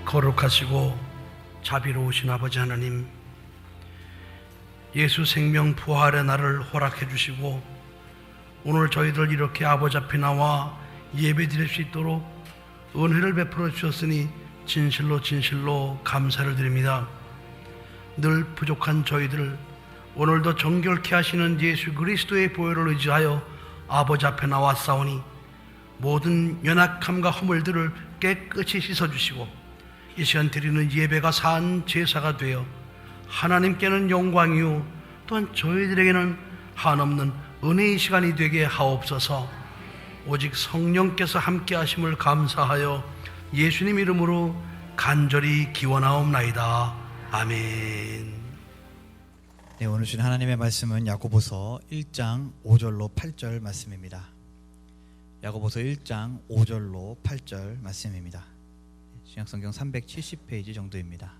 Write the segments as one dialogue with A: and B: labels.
A: 거룩하시고 자비로우신 아버지 하나님, 예수 생명 부활의 날을 허락해 주시고 오늘 저희들 이렇게 아버지 앞에 나와 예배 드릴 수 있도록 은혜를 베풀어 주셨으니 진실로 감사를 드립니다. 늘 부족한 저희들 오늘도 정결케 하시는 예수 그리스도의 보혈을 의지하여 아버지 앞에 나왔사오니 모든 연약함과 허물들을 깨끗이 씻어주시고 이 시간 드리는 예배가 산 제사가 되어 하나님께는 영광이요 또한 저희들에게는 한없는 은혜의 시간이 되게 하옵소서. 오직 성령께서 함께 하심을 감사하여 예수님 이름으로 간절히 기원하옵나이다. 아멘.
B: 네, 오늘 주신 하나님의 말씀은 야고보서 1장 5절로 8절 말씀입니다. 야고보서 1장 5절로 8절 말씀입니다. 신약성경 370페이지 정도입니다.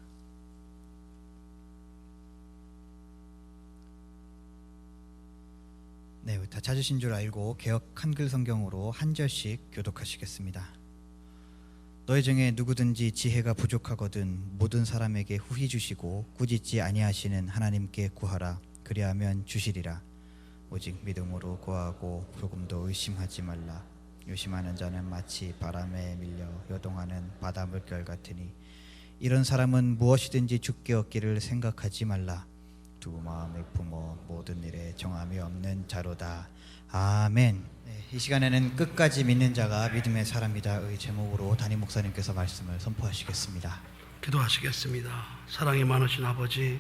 B: 네, 다 찾으신 줄 알고 개역 한글 성경으로 한 절씩 교독하시겠습니다. 너희 중에 누구든지 지혜가 부족하거든 모든 사람에게 후히 주시고 꾸짖지 아니하시는 하나님께 구하라. 그리하면 주시리라. 오직 믿음으로 구하고 조금도 의심하지 말라. 의심하는 자는 마치 바람에 밀려 요동하는 바다 물결 같으니 이런 사람은 무엇이든지 주께 얻기를 생각하지 말라. 두 마음을 품어 모든 일에 정함이 없는 자로다. 아멘. 네, 이 시간에는 끝까지 믿는 자가 믿음의 사람이다의 제목으로 담임 목사님께서 말씀을 선포하시겠습니다.
A: 기도하시겠습니다. 사랑이 많으신 아버지,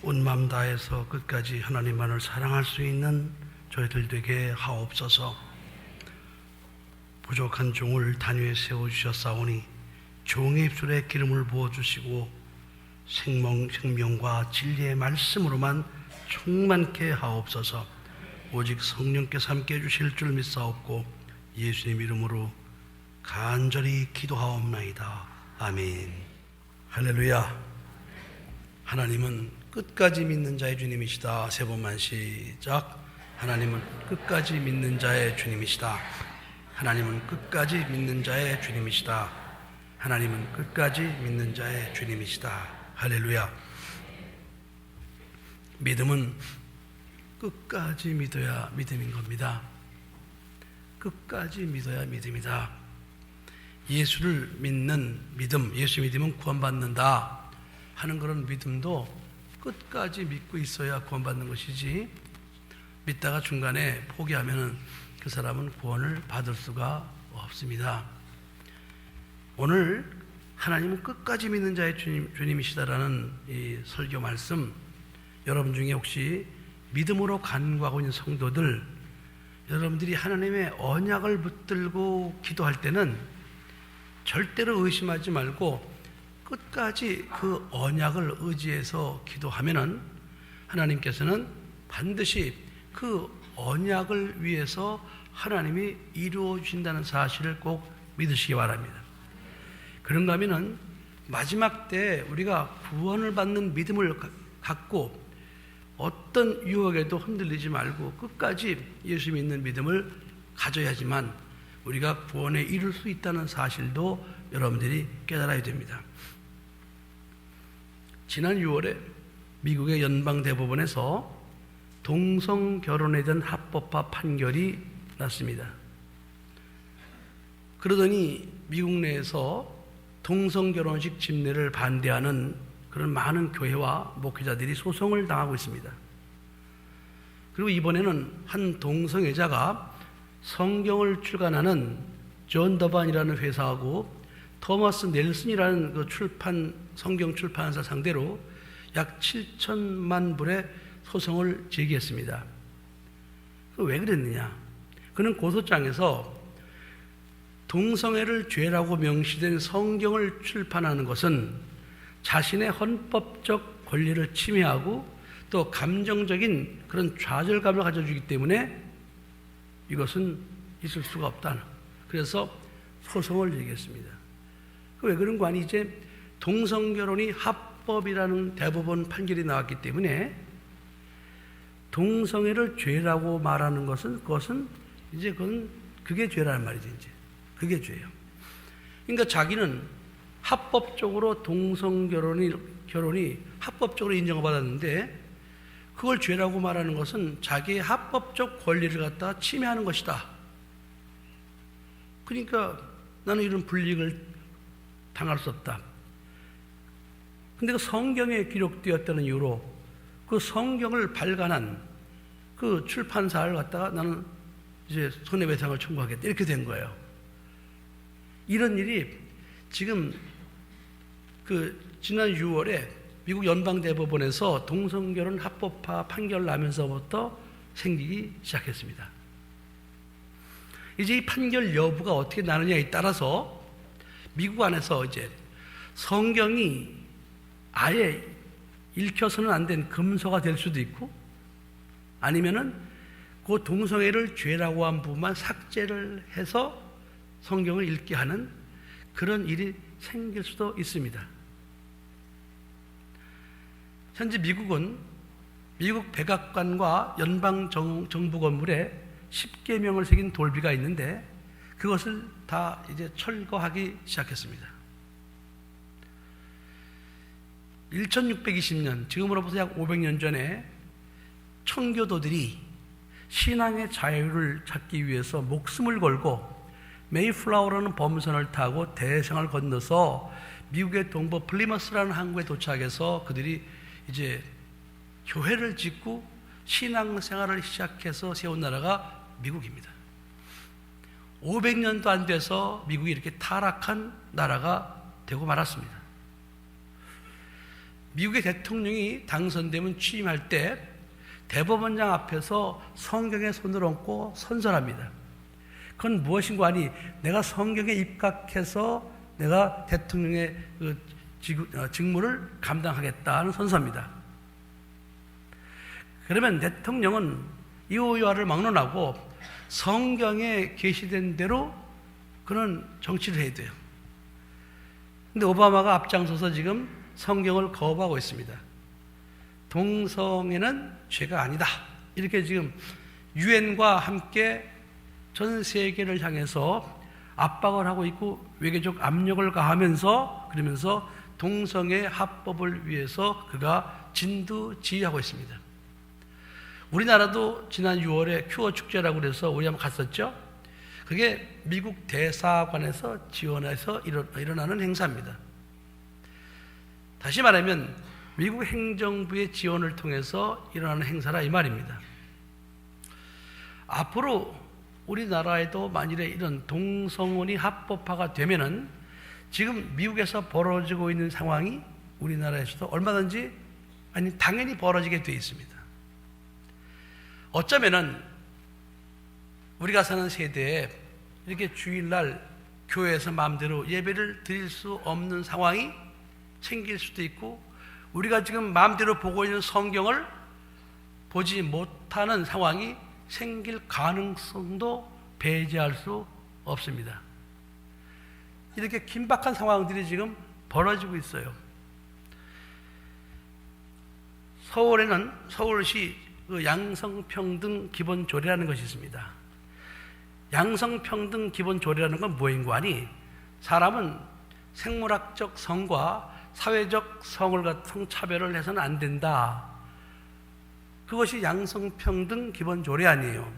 A: 온 마음 다해서 끝까지 하나님만을 사랑할 수 있는 저희들 되게 하옵소서. 부족한 종을 단위에 세워주셨사오니 종의 입술에 기름을 부어주시고 생명과 진리의 말씀으로만 충만케 하옵소서. 오직 성령께서 함께 해주실 줄 믿사옵고 예수님 이름으로 간절히 기도하옵나이다. 아멘. 할렐루야. 하나님은 끝까지 믿는 자의 주님이시다. 세 번만 시작. 하나님은 끝까지 믿는 자의 주님이시다. 하나님은 끝까지 믿는 자의 주님이시다. 하나님은 끝까지 믿는 자의 주님이시다. 할렐루야. 믿음은 끝까지 믿어야 믿음인 겁니다. 끝까지 믿어야 믿음이다. 예수를 믿는 믿음, 예수 믿으면 구원받는다 하는 그런 믿음도 끝까지 믿고 있어야 구원받는 것이지, 믿다가 중간에 포기하면 그 사람은 구원을 받을 수가 없습니다. 오늘 하나님은 끝까지 믿는 자의 주님이시다라는 이 설교 말씀, 여러분 중에 혹시 믿음으로 간구하고 있는 성도들, 여러분들이 하나님의 언약을 붙들고 기도할 때는 절대로 의심하지 말고 끝까지 그 언약을 의지해서 기도하면은 하나님께서는 반드시 그 언약을 위해서 하나님이 이루어 주신다는 사실을 꼭 믿으시기 바랍니다. 그런가 하면은 마지막 때 우리가 구원을 받는 믿음을 갖고 어떤 유혹에도 흔들리지 말고 끝까지 예수 믿는 믿음을 가져야지만 우리가 구원에 이룰 수 있다는 사실도 여러분들이 깨달아야 됩니다. 지난 6월에 미국의 연방대법원에서 동성 결혼에 대한 합법화 판결이 났습니다. 그러더니 미국 내에서 동성 결혼식 집례를 반대하는 그런 많은 교회와 목회자들이 소송을 당하고 있습니다. 그리고 이번에는 한 동성애자가 성경을 출간하는 존 더반이라는 회사하고 토마스 넬슨이라는 그 성경 출판사 상대로 약 7천만 불의 소송을 제기했습니다. 왜 그랬느냐? 그는 고소장에서 동성애를 죄라고 명시된 성경을 출판하는 것은 자신의 헌법적 권리를 침해하고 또 감정적인 그런 좌절감을 가져주기 때문에 이것은 있을 수가 없다. 그래서 소송을 제기했습니다. 왜 그런 거 아니? 이제 동성결혼이 합법이라는 대법원 판결이 나왔기 때문에 동성애를 죄라고 말하는 것은 그게 죄라는 말이죠. 이제 그게 죄예요. 그러니까 자기는 합법적으로 결혼이 합법적으로 인정받았는데 그걸 죄라고 말하는 것은 자기의 합법적 권리를 갖다 침해하는 것이다. 그러니까 나는 이런 불이익을 당할 수 없다. 근데 그 성경에 기록되었다는 이유로 그 성경을 발간한 그 출판사를 갖다가 나는 이제 손해배상을 청구하겠다. 이렇게 된 거예요. 이런 일이 지금 지난 6월에 미국 연방대법원에서 동성결혼 합법화 판결 나면서부터 생기기 시작했습니다. 이제 이 판결 여부가 어떻게 나느냐에 따라서 미국 안에서 이제 성경이 아예 읽혀서는 안 된 금서가 될 수도 있고 아니면은 그 동성애를 죄라고 한 부분만 삭제를 해서 성경을 읽게 하는 그런 일이 생길 수도 있습니다. 현재 미국은 미국 백악관과 연방정부 건물에 10계명을 새긴 돌비가 있는데 그것을 다 이제 철거하기 시작했습니다. 1620년, 지금으로부터 약 500년 전에 청교도들이 신앙의 자유를 찾기 위해서 목숨을 걸고 메이플라워라는 범선을 타고 대서양을 건너서 미국의 동부 플리머스라는 항구에 도착해서 그들이 이제 교회를 짓고 신앙생활을 시작해서 세운 나라가 미국입니다. 500년도 안 돼서 미국이 이렇게 타락한 나라가 되고 말았습니다. 미국의 대통령이 당선되면 취임할 때 대법원장 앞에서 성경에 손을 얹고 선서합니다. 그건 무엇인가 하니 내가 성경에 입각해서 내가 대통령의 직무를 감당하겠다는 선서입니다. 그러면 대통령은 이호야를 막론하고 성경에 게시된 대로 그는 정치를 해야 돼요. 근데 오바마가 앞장서서 지금 성경을 거부하고 있습니다. 동성애는 죄가 아니다. 이렇게 지금 유엔과 함께 전 세계를 향해서 압박을 하고 있고 외교적 압력을 가하면서 그러면서 동성애 합법을 위해서 그가 진두지휘하고 있습니다. 우리나라도 지난 6월에 큐어 축제라고 그래서 우리 한번 갔었죠. 그게 미국 대사관에서 지원해서 일어나는 행사입니다. 다시 말하면 미국 행정부의 지원을 통해서 일어나는 행사라 이 말입니다. 앞으로 우리나라에도 만일에 이런 동성혼이 합법화가 되면은 지금 미국에서 벌어지고 있는 상황이 우리나라에서도 얼마든지 아니 당연히 벌어지게 되어 있습니다. 어쩌면은 우리가 사는 세대에 이렇게 주일날 교회에서 마음대로 예배를 드릴 수 없는 상황이 생길 수도 있고 우리가 지금 마음대로 보고 있는 성경을 보지 못하는 상황이 생길 가능성도 배제할 수 없습니다. 이렇게 긴박한 상황들이 지금 벌어지고 있어요. 서울에는 서울시 양성평등 기본조례라는 것이 있습니다. 양성평등 기본조례라는 건 뭐인가 하니 사람은 생물학적 성과 사회적 성차별을 해서는 안 된다. 그것이 양성평등 기본조례 아니에요.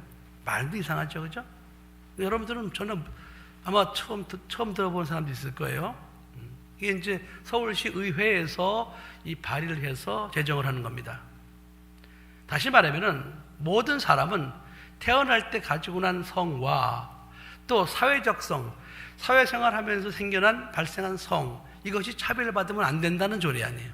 A: 말도 이상하죠, 그죠? 여러분들은 저는 아마 처음 들어본 사람도 있을 거예요. 이게 이제 서울시 의회에서 이 발의를 해서 제정을 하는 겁니다. 다시 말하면은 모든 사람은 태어날 때 가지고 난 성과 또 사회적 성, 사회생활하면서 발생한 성, 이것이 차별받으면 안 된다는 조례 아니에요.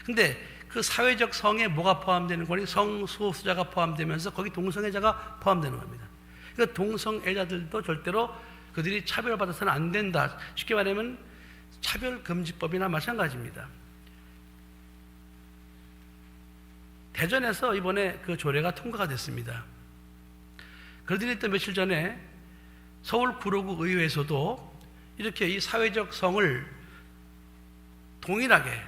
A: 근데 그 사회적 성에 뭐가 포함되는 거니? 성소수자가 포함되면서 거기 동성애자가 포함되는 겁니다. 그러니까 동성애자들도 절대로 그들이 차별받아서는 안 된다. 쉽게 말하면 차별금지법이나 마찬가지입니다. 대전에서 이번에 그 조례가 통과가 됐습니다. 그러더니 또 며칠 전에 서울 구로구 의회에서도 이렇게 이 사회적 성을 동일하게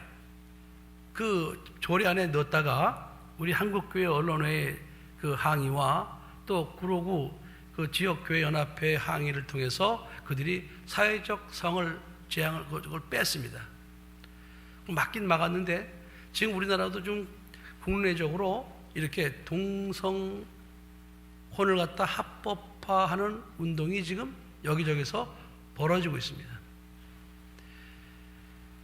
A: 그 조례 안에 넣었다가 우리 한국교회 언론회의 그 항의와 또 구로구 그 지역교회 연합회 항의를 통해서 그들이 사회적 성을 제한을 그걸 뺐습니다. 막긴 막았는데 지금 우리나라도 좀 국내적으로 이렇게 동성혼을 갖다 합법화하는 운동이 지금 여기저기서 벌어지고 있습니다.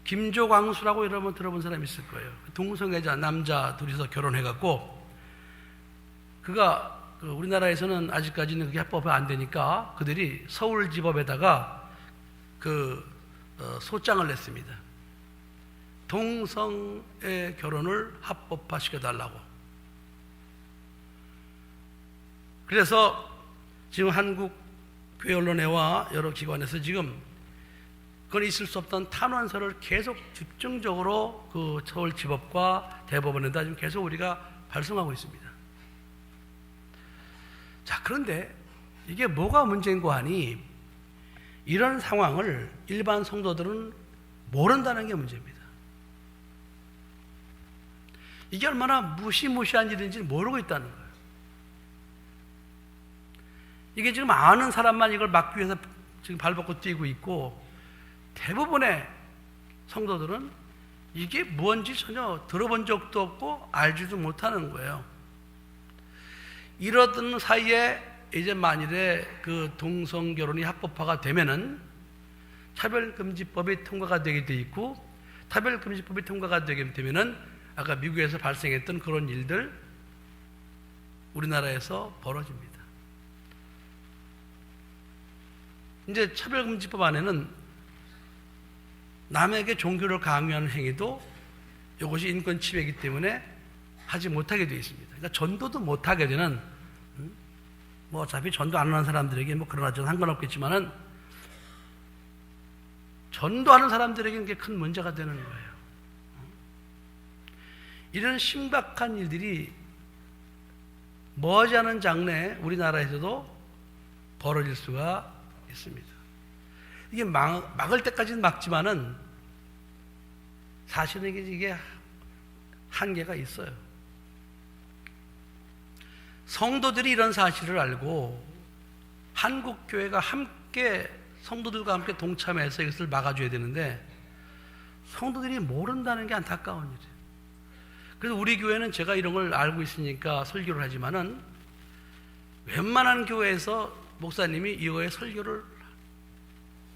A: 김조광수라고 여러분 들어본 사람 있을 거예요. 동성애자 남자 둘이서 결혼해갖고 그가 우리나라에서는 아직까지는 그게 합법화 안 되니까 그들이 서울지법에다가 소장을 냈습니다. 동성애 결혼을 합법화 시켜달라고. 그래서 지금 한국 교회 언론회와 여러 기관에서 지금 그건 있을 수 없던 탄원서를 계속 집중적으로 그 서울지법과 대법원에다 지금 계속 우리가 발송하고 있습니다. 자, 그런데 이게 뭐가 문제인고 하니 이런 상황을 일반 성도들은 모른다는 게 문제입니다. 이게 얼마나 무시무시한 일인지 모르고 있다는 거예요. 이게 지금 아는 사람만 이걸 막기 위해서 지금 발벗고 뛰고 있고 대부분의 성도들은 이게 뭔지 전혀 들어본 적도 없고 알지도 못하는 거예요. 이러던 사이에 이제 만일에 그 동성 결혼이 합법화가 되면은 차별금지법이 통과가 되게 돼 있고 차별금지법이 통과가 되게 되면은 아까 미국에서 발생했던 그런 일들 우리나라에서 벌어집니다. 이제 차별금지법 안에는 남에게 종교를 강요하는 행위도 이것이 인권 침해이기 때문에 하지 못하게 되어 있습니다. 그러니까 전도도 못하게 되는 뭐 어차피 전도 안 하는 사람들에게 뭐 그러나 저는 상관없겠지만은 전도하는 사람들에게는 그게 큰 문제가 되는 거예요. 이런 심각한 일들이 머지않은 장래에 우리나라에서도 벌어질 수가 있습니다. 이게 막을 때까지는 막지만은 사실은 이게 한계가 있어요. 성도들이 이런 사실을 알고 한국교회가 함께 성도들과 함께 동참해서 이것을 막아줘야 되는데 성도들이 모른다는 게 안타까운 일이에요. 그래서 우리 교회는 제가 이런 걸 알고 있으니까 설교를 하지만은 웬만한 교회에서 목사님이 이거에 설교를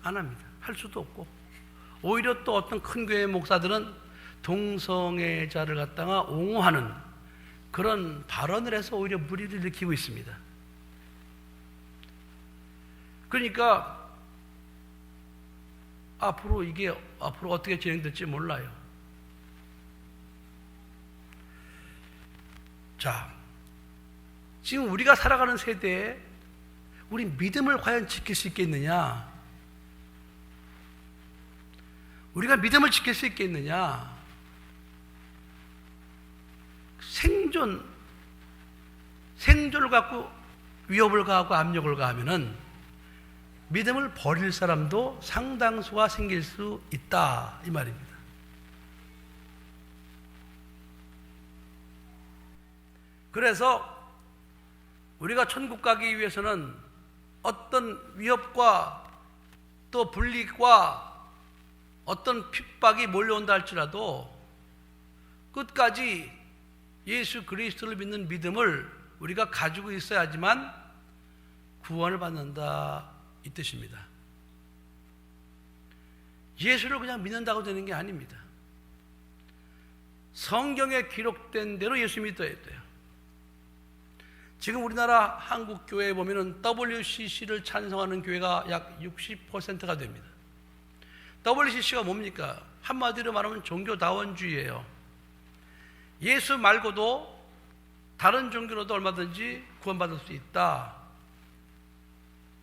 A: 안 합니다. 할 수도 없고 오히려 또 어떤 큰 교회 목사들은 동성애자를 갖다가 옹호하는 그런 발언을 해서 오히려 무리를 일으키고 있습니다. 그러니까 앞으로 어떻게 진행될지 몰라요. 자, 지금 우리가 살아가는 세대에 우리 믿음을 과연 지킬 수 있겠느냐? 우리가 믿음을 지킬 수 있겠느냐? 생존을 갖고 위협을 가하고 압력을 가하면은 믿음을 버릴 사람도 상당수가 생길 수 있다 이 말입니다. 그래서 우리가 천국 가기 위해서는 어떤 위협과 또 불리과 어떤 핍박이 몰려온다 할지라도 끝까지 예수 그리스도를 믿는 믿음을 우리가 가지고 있어야지만 구원을 받는다 이 뜻입니다. 예수를 그냥 믿는다고 되는 게 아닙니다. 성경에 기록된 대로 예수 믿어야 돼요. 지금 우리나라 한국 교회에 보면은 WCC를 찬성하는 교회가 약 60%가 됩니다. WCC가 뭡니까? 한마디로 말하면 종교다원주의예요. 예수 말고도 다른 종교로도 얼마든지 구원받을 수 있다.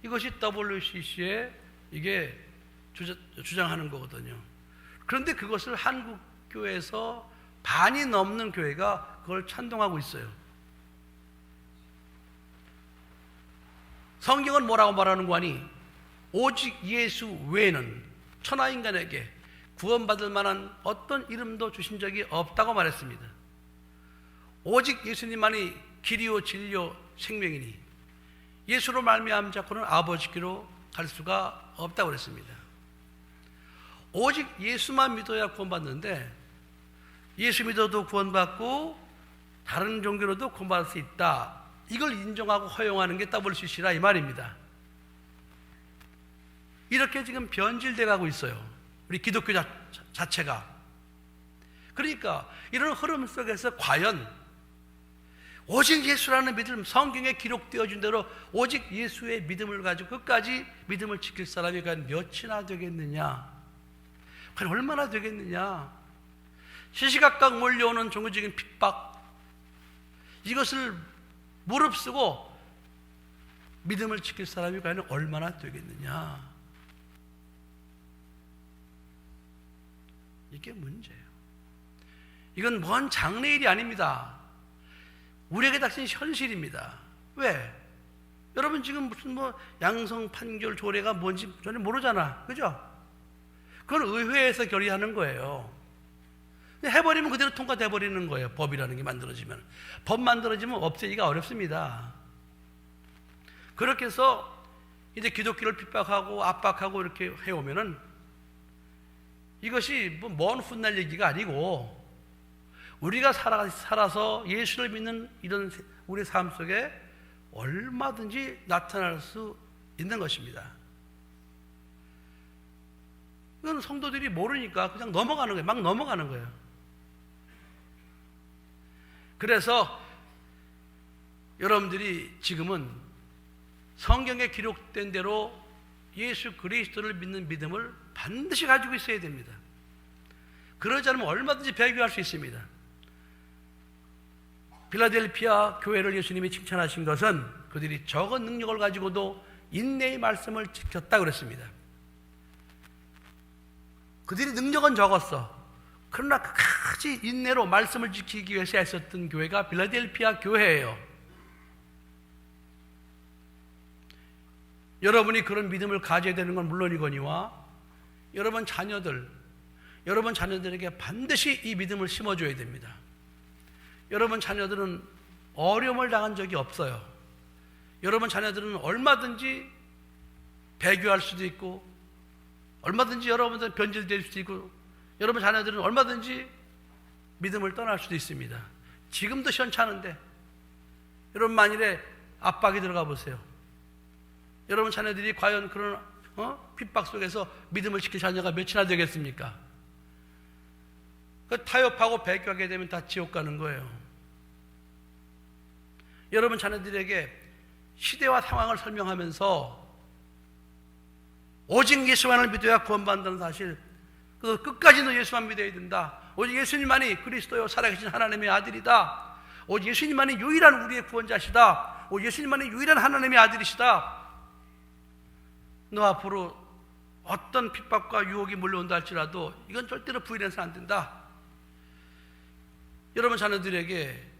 A: 이것이 WCC의 이게 주장하는 거거든요. 그런데 그것을 한국 교회에서 반이 넘는 교회가 그걸 찬동하고 있어요. 성경은 뭐라고 말하는 거 아니? 오직 예수 외에는 천하인간에게 구원받을 만한 어떤 이름도 주신 적이 없다고 말했습니다. 오직 예수님만이 길이요 진리요 생명이니 예수로 말미암지 않고는 아버지께로 갈 수가 없다고 그랬습니다. 오직 예수만 믿어야 구원받는데 예수 믿어도 구원받고 다른 종교로도 구원받을 수 있다. 이걸 인정하고 허용하는 게 WCC라 이 말입니다. 이렇게 지금 변질돼 가고 있어요. 우리 기독교 자체가. 그러니까 이런 흐름 속에서 과연 오직 예수라는 믿음, 성경에 기록되어진 대로 오직 예수의 믿음을 가지고 끝까지 믿음을 지킬 사람이 과연 몇이나 되겠느냐, 과연 얼마나 되겠느냐. 시시각각 몰려오는 종교적인 핍박, 이것을 무릅쓰고 믿음을 지킬 사람이 과연 얼마나 되겠느냐. 이게 문제예요. 이건 먼 장래일이 아닙니다. 우리에게 닥친 현실입니다. 왜? 여러분 지금 무슨 양성 판결 조례가 뭔지 전혀 모르잖아. 그죠? 그건 의회에서 결의하는 거예요. 해버리면 그대로 통과돼 버리는 거예요. 법이라는 게 만들어지면. 법 만들어지면 없애기가 어렵습니다. 그렇게 해서 이제 기독교를 핍박하고 압박하고 이렇게 해오면은 이것이 먼 훗날 얘기가 아니고 우리가 살아서 예수를 믿는 이런 우리 삶 속에 얼마든지 나타날 수 있는 것입니다. 이건 성도들이 모르니까 그냥 넘어가는 거예요. 막 넘어가는 거예요. 그래서 여러분들이 지금은 성경에 기록된 대로 예수 그리스도를 믿는 믿음을 반드시 가지고 있어야 됩니다. 그러지 않으면 얼마든지 배교할 수 있습니다. 필라델피아 교회를 예수님이 칭찬하신 것은 그들이 적은 능력을 가지고도 인내의 말씀을 지켰다고 그랬습니다. 그들이 능력은 적었어. 그러나 끝까지 인내로 말씀을 지키기 위해서 애썼던 교회가 필라델피아 교회예요. 여러분이 그런 믿음을 가져야 되는 건 물론이거니와 여러분 자녀들에게 반드시 이 믿음을 심어줘야 됩니다. 여러분 자녀들은 어려움을 당한 적이 없어요. 여러분 자녀들은 얼마든지 배교할 수도 있고 얼마든지 여러분들 변질될 수도 있고 여러분 자녀들은 얼마든지 믿음을 떠날 수도 있습니다. 지금도 시원찮은데 여러분 만일에 압박이 들어가 보세요. 여러분 자녀들이 과연 그런 핍박 속에서 믿음을 지킬 자녀가 몇이나 되겠습니까? 타협하고 배교하게 되면 다 지옥 가는 거예요. 여러분 자녀들에게 시대와 상황을 설명하면서 오직 예수만을 믿어야 구원받는다는 사실, 끝까지 너 예수만 믿어야 된다. 오직 예수님만이 그리스도요 살아계신 하나님의 아들이다. 오직 예수님만이 유일한 우리의 구원자시다. 오직 예수님만이 유일한 하나님의 아들이시다. 너 앞으로 어떤 핍박과 유혹이 몰려온다 할지라도 이건 절대로 부인해서는 안 된다. 여러분 자녀들에게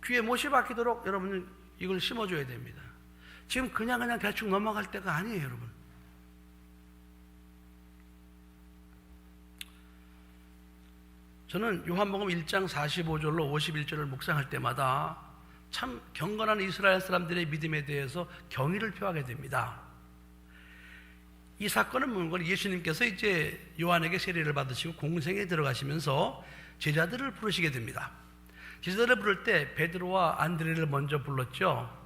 A: 귀에 못이 박히도록 여러분은 이걸 심어줘야 됩니다. 지금 그냥 대충 넘어갈 때가 아니에요, 여러분. 저는 요한복음 1장 45절로 51절을 묵상할 때마다 참 경건한 이스라엘 사람들의 믿음에 대해서 경의를 표하게 됩니다. 이 사건은 뭔가 예수님께서 이제 요한에게 세례를 받으시고 공생에 들어가시면서 제자들을 부르시게 됩니다. 제자들을 부를 때 베드로와 안드레를 먼저 불렀죠.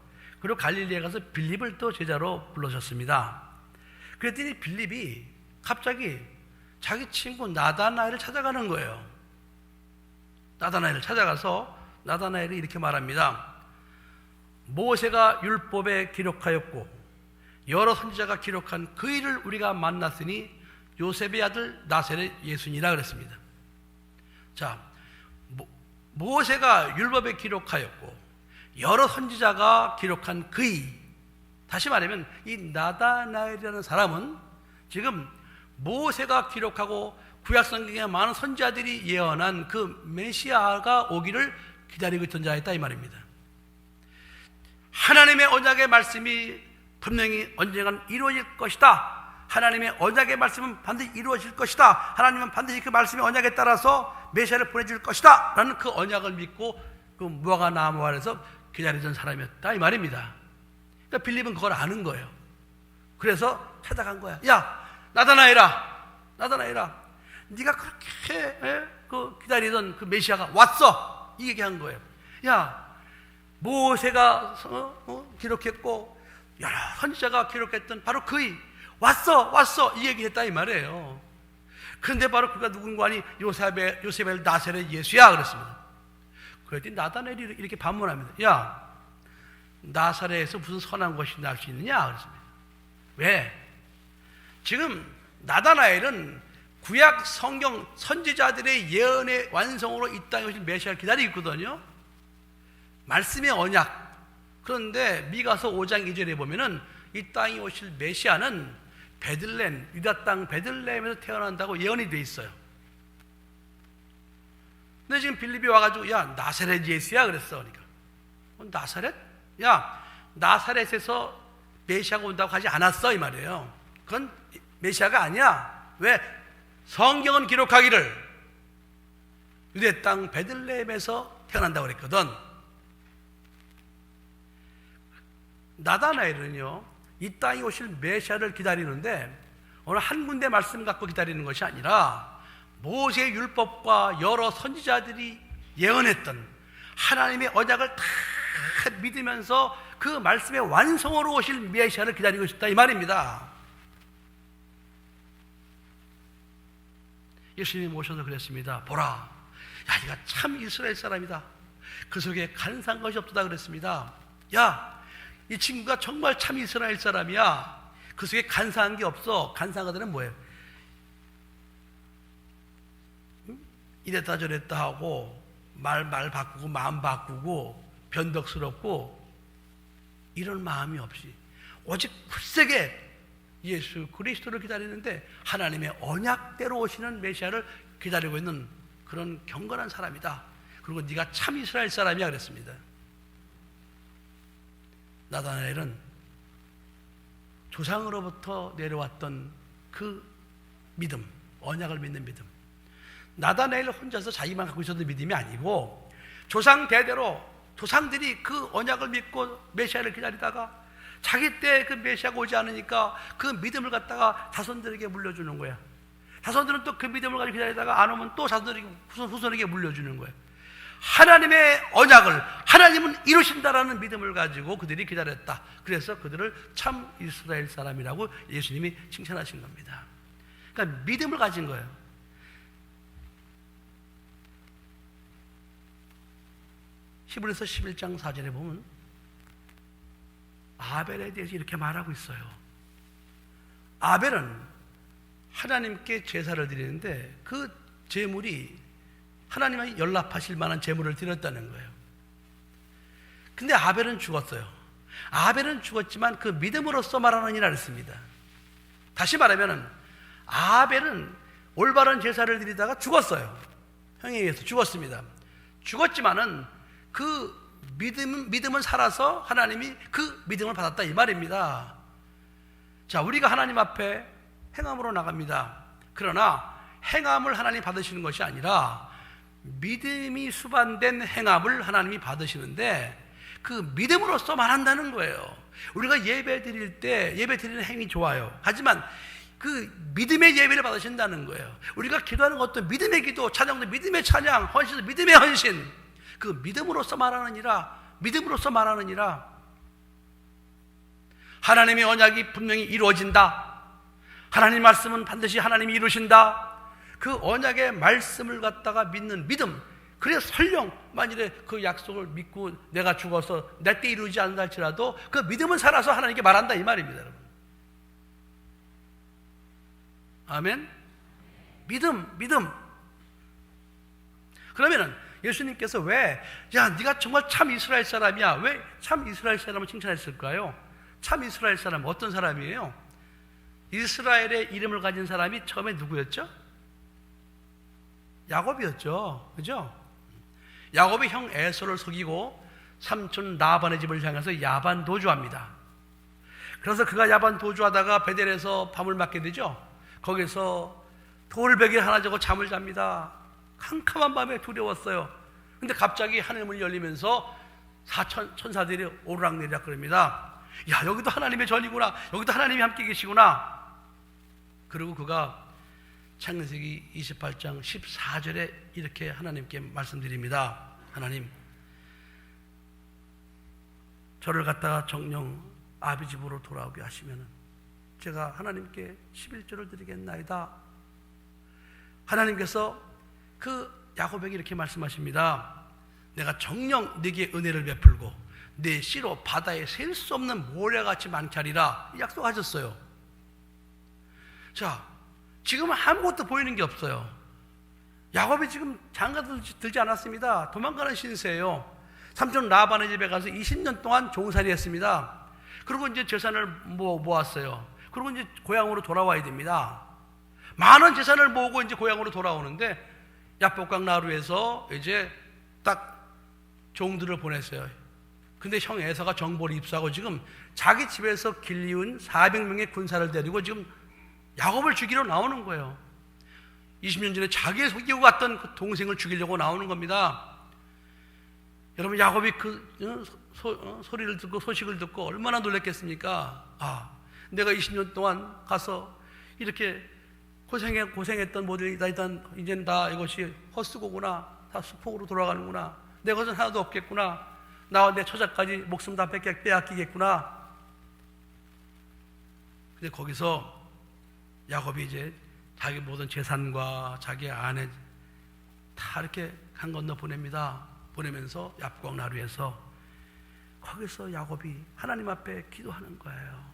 A: 그리고 갈릴리에 가서 빌립을 또 제자로 불러셨습니다. 그랬더니 빌립이 갑자기 자기 친구 나다나엘을 찾아가는 거예요. 나다나엘을 찾아가서 나다나엘이 이렇게 말합니다. 모세가 율법에 기록하였고 여러 선지자가 기록한 그 일을 우리가 만났으니 요셉의 아들 나사렛 예수니라 그랬습니다. 자, 모세가 율법에 기록하였고 여러 선지자가 기록한 그 일, 다시 말하면 이 나다나엘이라는 사람은 지금 모세가 기록하고 구약성경에 많은 선지자들이 예언한 그 메시아가 오기를 기다리고 있던 자였다 이 말입니다. 하나님의 언약의 말씀이 분명히 언젠간 이루어질 것이다. 하나님의 언약의 말씀은 반드시 이루어질 것이다. 하나님은 반드시 그 말씀의 언약에 따라서 메시아를 보내줄 것이다 라는 그 언약을 믿고 그 무화과 나무 아래서 기다리던 사람이었다 이 말입니다. 그러니까 빌립은 그걸 아는 거예요. 그래서 찾아간 거야. 야, 나다나엘아. 네가 그렇게 기다리던 그 메시아가 왔어. 이 얘기한 거예요. 야, 모세가 기록했고 여러 선지자가 기록했던 바로 그이 왔어 이 얘기했다 이 말이에요. 그런데 바로 그가 누군가 하니 요셉의 나사렛 예수야 그랬습니다. 그랬더니 나다나엘이 이렇게 반문합니다. 야, 나사렛에서 무슨 선한 것이 날 수 있느냐 그랬습니다. 왜? 지금 나다나엘은 구약 성경 선지자들의 예언의 완성으로 이 땅에 오신 메시아를 기다리고 있거든요. 말씀의 언약. 그런데 미가서 5장 2절에 보면은 이 땅에 오실 메시아는 베들레헴, 유다 땅 베들레헴에서 태어난다고 예언이 돼 있어요. 근데 지금 빌립이 와가지고 야, 나사렛 예수야 그랬어. 그러니까 나사렛? 야, 나사렛에서 메시아가 온다고 하지 않았어 이 말이에요. 그건 메시아가 아니야. 왜? 성경은 기록하기를 유대 땅 베들레헴에서 태어난다고 그랬거든. 나다나엘은요, 이 땅에 오실 메시아를 기다리는데 어느 한 군데 말씀 갖고 기다리는 것이 아니라 모세의 율법과 여러 선지자들이 예언했던 하나님의 언약을 다 믿으면서 그 말씀의 완성으로 오실 메시아를 기다리고 있다 이 말입니다. 예수님이 오셔서 그랬습니다. 보라, 야, 네가 참 이스라엘 사람이다. 그 속에 간사한 것이 없다 그랬습니다. 야, 이 친구가 정말 참 이스라엘 사람이야. 그 속에 간사한 게 없어. 간사한 것들은 뭐예요? 이랬다 저랬다 하고 말 바꾸고 마음 바꾸고 변덕스럽고 이런 마음이 없이 오직 굳세게 예수 그리스도를 기다리는데 하나님의 언약대로 오시는 메시아를 기다리고 있는 그런 경건한 사람이다. 그리고 네가 참 이스라엘 사람이야 그랬습니다. 나다나엘은 조상으로부터 내려왔던 그 믿음, 언약을 믿는 믿음. 나다나엘 혼자서 자기만 갖고 있었던 믿음이 아니고 조상 대대로 조상들이 그 언약을 믿고 메시아를 기다리다가 자기 때 그 메시아가 오지 않으니까 그 믿음을 갖다가 자손들에게 물려주는 거야. 자손들은 또 그 믿음을 가지고 기다리다가 안 오면 또 자손들에게 후손에게 물려주는 거야. 하나님의 언약을 하나님은 이루신다라는 믿음을 가지고 그들이 기다렸다. 그래서 그들을 참 이스라엘 사람이라고 예수님이 칭찬하신 겁니다. 그러니까 믿음을 가진 거예요. 히브리서 11장 4절에 보면 아벨에 대해서 이렇게 말하고 있어요. 아벨은 하나님께 제사를 드리는데 그 제물이 하나님과 연락하실 만한 제물을 드렸다는 거예요. 근데 아벨은 죽었어요. 아벨은 죽었지만 그 믿음으로써 말하느니라 했습니다. 다시 말하면 아벨은 올바른 제사를 드리다가 죽었어요. 형에 의해서 죽었습니다. 죽었지만은 그 믿음은 살아서 하나님이 그 믿음을 받았다 이 말입니다. 자, 우리가 하나님 앞에 행함으로 나갑니다. 그러나 행함을 하나님 받으시는 것이 아니라 믿음이 수반된 행함을 하나님이 받으시는데 그 믿음으로써 말한다는 거예요. 우리가 예배 드릴 때 예배 드리는 행위 좋아요. 하지만 그 믿음의 예배를 받으신다는 거예요. 우리가 기도하는 것도 믿음의 기도, 찬양도 믿음의 찬양, 헌신도 믿음의 헌신. 그 믿음으로써 말하느니라. 하나님의 언약이 분명히 이루어진다. 하나님 말씀은 반드시 하나님이 이루신다. 그 언약의 말씀을 갖다가 믿는 믿음. 그래서 설령 만일에 그 약속을 믿고 내가 죽어서 내 때 이루지 않는다 할지라도 그 믿음은 살아서 하나님께 말한다 이 말입니다, 여러분. 아멘. 믿음. 그러면은 예수님께서 왜, 야, 네가 정말 참 이스라엘 사람이야. 왜 참 이스라엘 사람을 칭찬했을까요? 참 이스라엘 사람 어떤 사람이에요? 이스라엘의 이름을 가진 사람이 처음에 누구였죠? 야곱이었죠. 그죠? 야곱이 형 에서를 속이고 삼촌 라반의 집을 향해서 야반 도주합니다. 그래서 그가 야반 도주하다가 베델에서 밤을 맞게 되죠. 거기서 돌베개 하나 저고 잠을 잡니다. 캄캄한 밤에 두려웠어요. 근데 갑자기 하늘문이 열리면서 천사들이 오르락내리락 그럽니다. 야, 여기도 하나님의 전이구나, 여기도 하나님이 함께 계시구나. 그리고 그가 창세기 28장 14절에 이렇게 하나님께 말씀드립니다. 하나님, 저를 갖다가 정녕 아비 집으로 돌아오게 하시면은 제가 하나님께 11조를 드리겠나이다. 하나님께서 그 야곱에게 이렇게 말씀하십니다. 내가 정녕 네게 은혜를 베풀고 내 씨로 바다에 셀 수 없는 모래같이 많게 하리라 약속하셨어요. 자, 지금은 아무것도 보이는 게 없어요. 야곱이 지금 장가도 들지 않았습니다. 도망가는 신세예요. 삼촌 라반의 집에 가서 20년 동안 종살이 했습니다. 그리고 이제 재산을 모았어요. 그리고 이제 고향으로 돌아와야 됩니다. 많은 재산을 모으고 이제 고향으로 돌아오는데 야복강 나루에서 이제 딱 종들을 보냈어요. 근데 형 에서가 정보를 입수하고 지금 자기 집에서 길리운 400명의 군사를 데리고 지금 야곱을 죽이러 나오는 거예요. 20년 전에 자기를 속이고 갔던 그 동생을 죽이려고 나오는 겁니다. 여러분, 야곱이 그 소리를 듣고 소식을 듣고 얼마나 놀랐겠습니까? 아, 내가 20년 동안 가서 이렇게 고생했던 모델이 다 일단 이제는 다 이것이 헛수고구나, 다 수폭으로 돌아가는구나, 내 것은 하나도 없겠구나, 나와 내 처자까지 목숨 다 빼앗기겠구나. 근데 거기서 야곱이 이제 자기 모든 재산과 자기 아내 다 이렇게 강 건너 보냅니다. 보내면서 야복강 나루에서 거기서 야곱이 하나님 앞에 기도하는 거예요.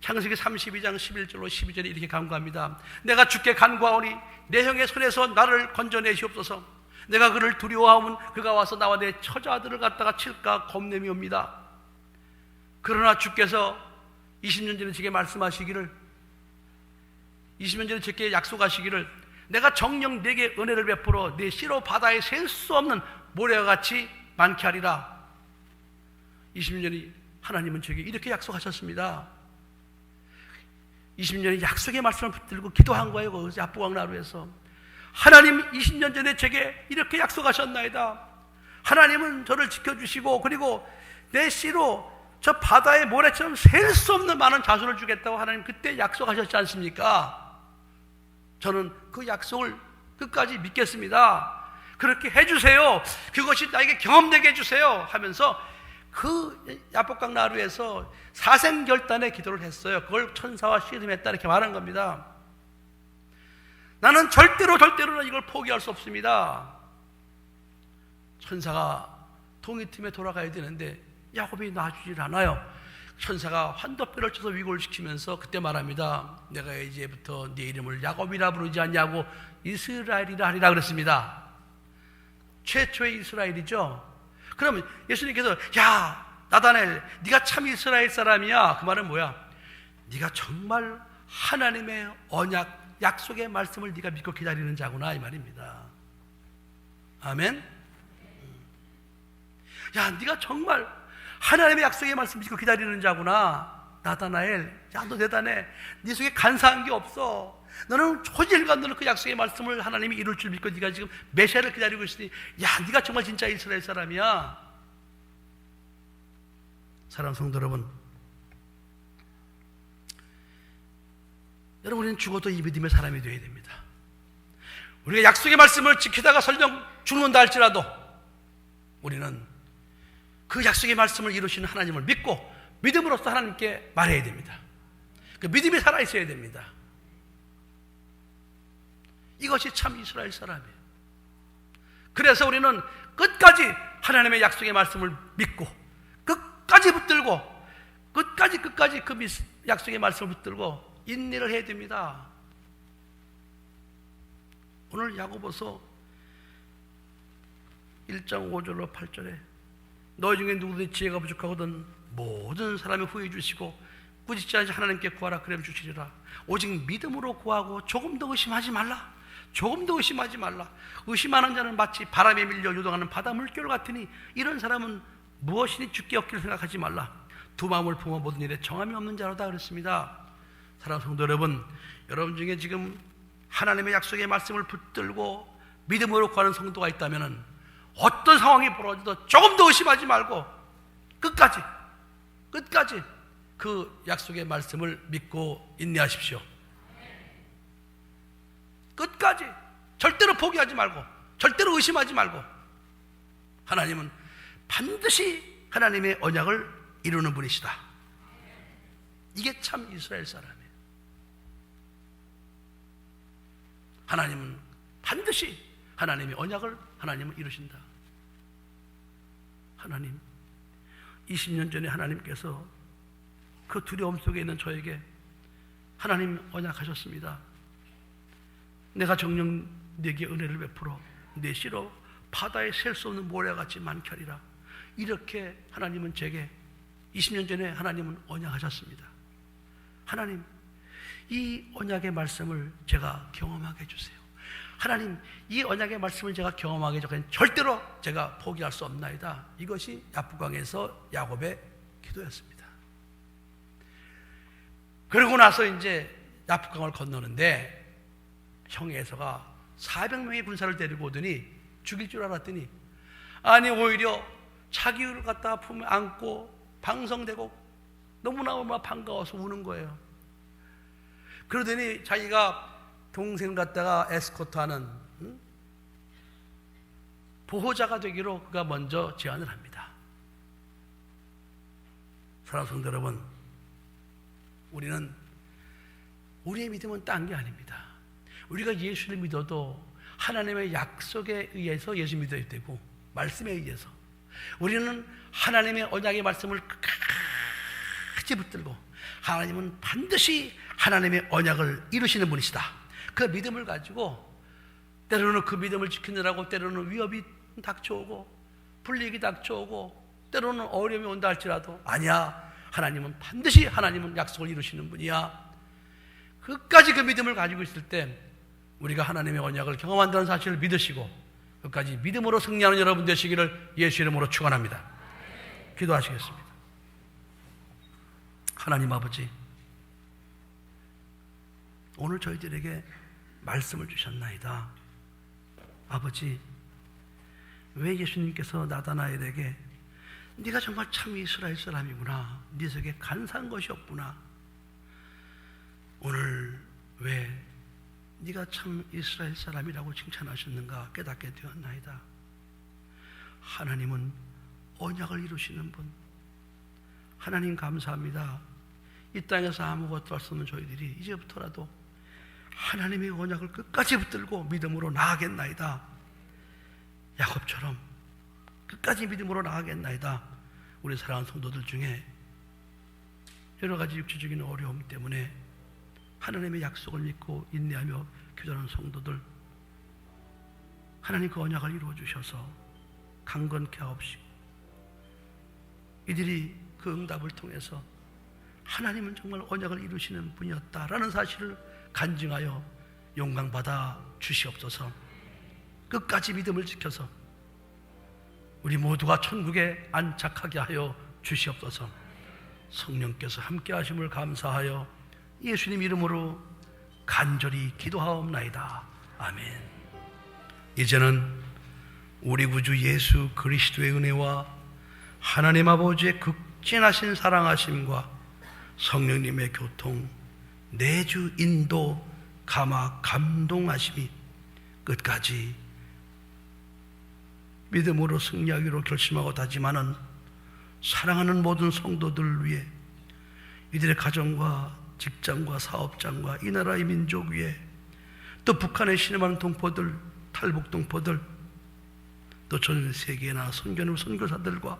A: 창세기 32장 11절로 12절에 이렇게 간구합니다. 내가 주께 간구하오니 내 형의 손에서 나를 건져내시옵소서. 내가 그를 두려워하면 그가 와서 나와 내 처자들을 갖다가 칠까 겁냄이 옵니다. 그러나 주께서 20년 전에 제게 말씀하시기를, 20년 전에 제게 약속하시기를, 내가 정녕 네게 은혜를 베풀어 내 씨로 바다에 셀 수 없는 모래와 같이 많게 하리라. 20년 전에 하나님은 저에게 이렇게 약속하셨습니다. 20년 전에 약속의 말씀을 붙들고 기도한 거예요. 거기서 야복강 나루에서. 하나님, 20년 전에 제게 이렇게 약속하셨나이다. 하나님은 저를 지켜주시고 그리고 내 씨로 저 바다의 모래처럼 셀 수 없는 많은 자손을 주겠다고 하나님 그때 약속하셨지 않습니까? 저는 그 약속을 끝까지 믿겠습니다. 그렇게 해주세요. 그것이 나에게 경험되게 해주세요 하면서 그 야복강 나루에서 사생결단의 기도를 했어요. 그걸 천사와 씨름했다 이렇게 말한 겁니다. 나는 절대로는 이걸 포기할 수 없습니다. 천사가 동이틈에 돌아가야 되는데 야곱이 놔주질 않아요. 천사가 환도뼈를 쳐서 위골 시키면서 그때 말합니다. 내가 이제부터 네 이름을 야곱이라 부르지 않냐고 이스라엘이라 하리라 그랬습니다. 최초의 이스라엘이죠. 그러면 예수님께서 야 나다넬, 네가 참 이스라엘 사람이야. 그 말은 뭐야? 네가 정말 하나님의 언약 약속의 말씀을 네가 믿고 기다리는 자구나 이 말입니다. 아멘. 야, 네가 정말 하나님의 약속의 말씀 믿고 기다리는 자구나. 나다나엘, 야, 너 대단해. 네 속에 간사한 게 없어. 너는 초질간도는 그 약속의 말씀을 하나님이 이룰 줄 믿고 네가 지금 메시아를 기다리고 있으니, 야, 네가 정말 진짜 이스라엘 사람이야. 사랑하는 성도 여러분, 우리는 죽어도 이 믿음의 사람이 되어야 됩니다. 우리가 약속의 말씀을 지키다가 설령 죽는다 할지라도 우리는 그 약속의 말씀을 이루시는 하나님을 믿고 믿음으로써 하나님께 말해야 됩니다. 그 믿음이 살아있어야 됩니다. 이것이 참 이스라엘 사람이에요. 그래서 우리는 끝까지 하나님의 약속의 말씀을 믿고 끝까지 붙들고 끝까지 그 약속의 말씀을 붙들고 인내를 해야 됩니다. 오늘 야고보서 1장 5절로 8절에 너희 중에 누구든지 지혜가 부족하거든 모든 사람이 후회 주시고 꾸짖지 않지 하나님께 구하라 그러면 주시리라. 오직 믿음으로 구하고 조금 더 의심하지 말라. 조금 더 의심하지 말라. 의심하는 자는 마치 바람에 밀려 요동하는 바다 물결 같으니 이런 사람은 무엇이니 죽게 얻기를 생각하지 말라. 두 마음을 품어 모든 일에 정함이 없는 자로다 그랬습니다. 사랑하는 성도 여러분, 여러분 중에 지금 하나님의 약속의 말씀을 붙들고 믿음으로 구하는 성도가 있다면 어떤 상황이 벌어져도 조금 더 의심하지 말고 끝까지 끝까지 그 약속의 말씀을 믿고 인내하십시오. 끝까지 절대로 포기하지 말고, 절대로 의심하지 말고, 하나님은 반드시 하나님의 언약을 이루는 분이시다. 이게 참 이스라엘 사람이에요. 하나님은 반드시 하나님의 언약을 하나님은 이루신다. 하나님, 20년 전에 하나님께서 그 두려움 속에 있는 저에게 하나님 언약하셨습니다. 내가 정녕 네게 은혜를 베풀어 내 씨로 바다에 셀 수 없는 모래같이 많게 하리라. 이렇게 하나님은 제게 20년 전에 하나님은 언약하셨습니다. 하나님, 이 언약의 말씀을 제가 경험하게 해주세요. 하나님, 이 언약의 말씀을 제가 경험하게 해주세요. 절대로 제가 포기할 수 없나이다. 이것이 야복강에서 야곱의 기도였습니다. 그러고 나서 이제 야복강을 건너는데 형 에서가 400명의 군사를 데리고 오더니 죽일 줄 알았더니, 아니 오히려 자기를 갖다가 품에 안고 방성되고 너무나 반가워서 우는 거예요. 그러더니 자기가 동생을 갖다가 에스코트하는 보호자가 되기로 그가 먼저 제안을 합니다. 사랑하는 성도 여러분, 우리는 우리의 믿음은 딴 게 아닙니다. 우리가 예수를 믿어도 하나님의 약속에 의해서 예수 믿어야 되고, 말씀에 의해서 우리는 하나님의 언약의 말씀을 끝까지 붙들고, 하나님은 반드시 하나님의 언약을 이루시는 분이시다. 그 믿음을 가지고 때로는 그 믿음을 지키느라고 때로는 위협이 닥쳐오고 불리익이 닥쳐오고 때로는 어려움이 온다 할지라도, 아니야, 하나님은 반드시 하나님은 약속을 이루시는 분이야. 끝까지 그 믿음을 가지고 있을 때 우리가 하나님의 언약을 경험한다는 사실을 믿으시고 끝까지 믿음으로 승리하는 여러분 되시기를 예수 이름으로 축원합니다. 기도하시겠습니다. 하나님 아버지, 오늘 저희들에게 말씀을 주셨나이다. 아버지, 왜 예수님께서 나다나엘에게 네가 정말 참 이스라엘 사람이구나, 네 속에 간사한 것이 없구나, 오늘 왜 네가 참 이스라엘 사람이라고 칭찬하셨는가 깨닫게 되었나이다. 하나님은 언약을 이루시는 분. 하나님 감사합니다. 이 땅에서 아무것도 할 수 없는 저희들이 이제부터라도 하나님의 언약을 끝까지 붙들고 믿음으로 나아가겠나이다. 야곱처럼 끝까지 믿음으로 나아가겠나이다. 우리 사랑하는 성도들 중에 여러 가지 육체적인 어려움 때문에 하나님의 약속을 믿고 인내하며 교전하는 성도들, 하나님 그 언약을 이루어 주셔서 강건케 하옵시고, 이들이 그 응답을 통해서 하나님은 정말 언약을 이루시는 분이었다라는 사실을 간증하여 영광받아 주시옵소서. 끝까지 믿음을 지켜서 우리 모두가 천국에 안착하게 하여 주시옵소서. 성령께서 함께 하심을 감사하여 예수님 이름으로 간절히 기도하옵나이다. 아멘. 이제는 우리 구주 예수 그리스도의 은혜와 하나님 아버지의 극진하신 사랑하심과 성령님의 교통, 내주 인도, 감화 감동하심이 끝까지 믿음으로 승리하기로 결심하고 다짐하는 사랑하는 모든 성도들을 위해, 이들의 가정과 직장과 사업장과 이 나라의 민족 위에, 또 북한에 신음하는 동포들, 탈북 동포들, 또 전 세계나 선교하는 선교사들과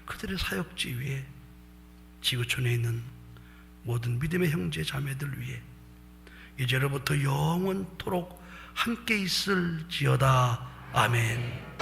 A: 그들의 사역지 위에, 지구촌에 있는 모든 믿음의 형제 자매들 위해 이제로부터 영원토록 함께 있을지어다. 아멘.